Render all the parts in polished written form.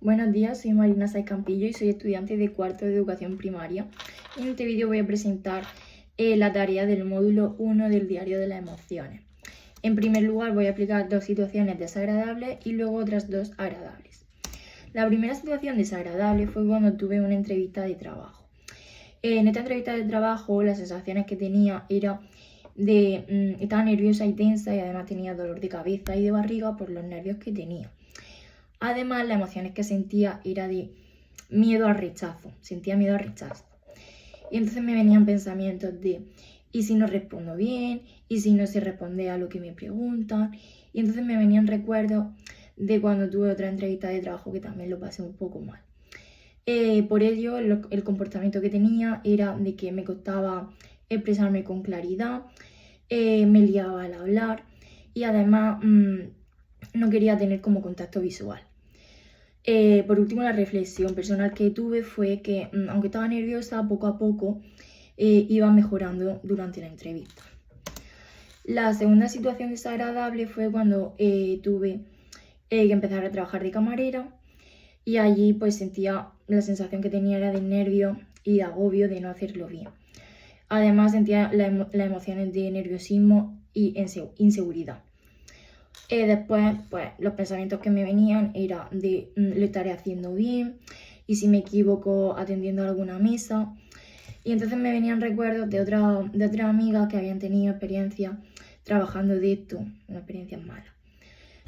Buenos días, soy Marina Saiz Campillo y soy estudiante de cuarto de educación primaria. En este vídeo voy a presentar la tarea del módulo 1 del diario de las emociones. En primer lugar voy a explicar dos situaciones desagradables y luego otras dos agradables. La primera situación desagradable fue cuando tuve una entrevista de trabajo. En esta entrevista de trabajo las sensaciones que tenía era estaba nerviosa y tensa y además tenía dolor de cabeza y de barriga por los nervios que tenía. Además, las emociones que sentía era de miedo al rechazo, sentía miedo al rechazo. Y entonces me venían pensamientos de, ¿y si no respondo bien? ¿Y si no se responde a lo que me preguntan? Y entonces me venían recuerdos de cuando tuve otra entrevista de trabajo que también lo pasé un poco mal. Por ello, el comportamiento que tenía era de que me costaba expresarme con claridad, me liaba al hablar y además no quería tener como contacto visual. Por último, la reflexión personal que tuve fue que, aunque estaba nerviosa, poco a poco iba mejorando durante la entrevista. La segunda situación desagradable fue cuando tuve que empezar a trabajar de camarera y allí pues sentía la sensación que tenía era de nervio y de agobio de no hacerlo bien. Además sentía las emociones de nerviosismo y inseguridad. Después, pues los pensamientos que me venían era de lo estaré haciendo bien y si me equivoco atendiendo a alguna mesa. Y entonces me venían recuerdos de otras amigas que habían tenido experiencia trabajando de esto, una experiencia mala.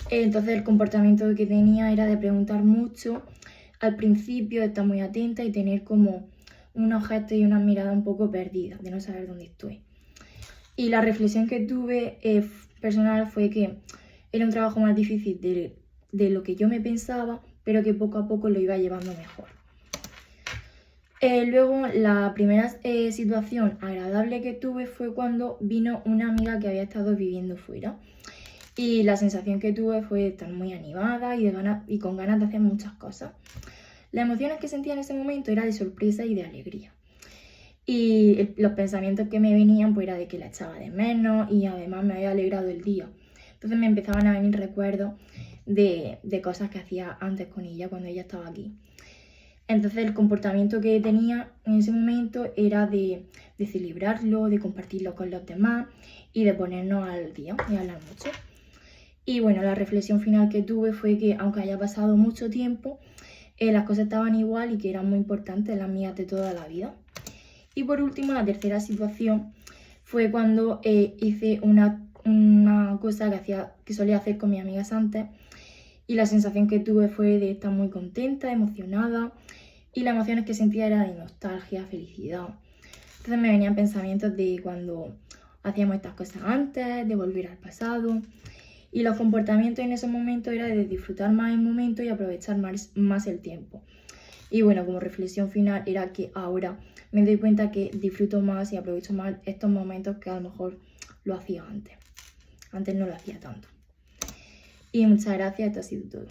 Entonces el comportamiento que tenía era de preguntar mucho al principio, de estar muy atenta y tener como unos gestos y una mirada un poco perdidas, de no saber dónde estoy. Y la reflexión que tuve personal fue que era un trabajo más difícil de lo que yo me pensaba, pero que poco a poco lo iba llevando mejor. Luego, la primera situación agradable que tuve fue cuando vino una amiga que había estado viviendo fuera. Y la sensación que tuve fue de estar muy animada y con ganas de hacer muchas cosas. Las emociones que sentía en ese momento eran de sorpresa y de alegría. Y los pensamientos que me venían pues era de que la echaba de menos y además me había alegrado el día. Entonces me empezaban a venir recuerdos de cosas que hacía antes con ella cuando ella estaba aquí. Entonces el comportamiento que tenía en ese momento era de celebrarlo, de compartirlo con los demás y de ponernos al día y hablar mucho. Y bueno, la reflexión final que tuve fue que aunque haya pasado mucho tiempo, las cosas estaban igual y que eran muy importantes las mías de toda la vida. Y por último, la tercera situación fue cuando hice una cosa que solía hacer con mis amigas antes y la sensación que tuve fue de estar muy contenta, emocionada y las emociones que sentía era de nostalgia, felicidad. Entonces me venían pensamientos de cuando hacíamos estas cosas antes, de volver al pasado y los comportamientos en ese momento era de disfrutar más el momento y aprovechar más el tiempo. Y bueno, como reflexión final era que ahora me doy cuenta que disfruto más y aprovecho más estos momentos que a lo mejor lo hacía antes. Antes no lo hacía tanto. Y muchas gracias, esto ha sido todo.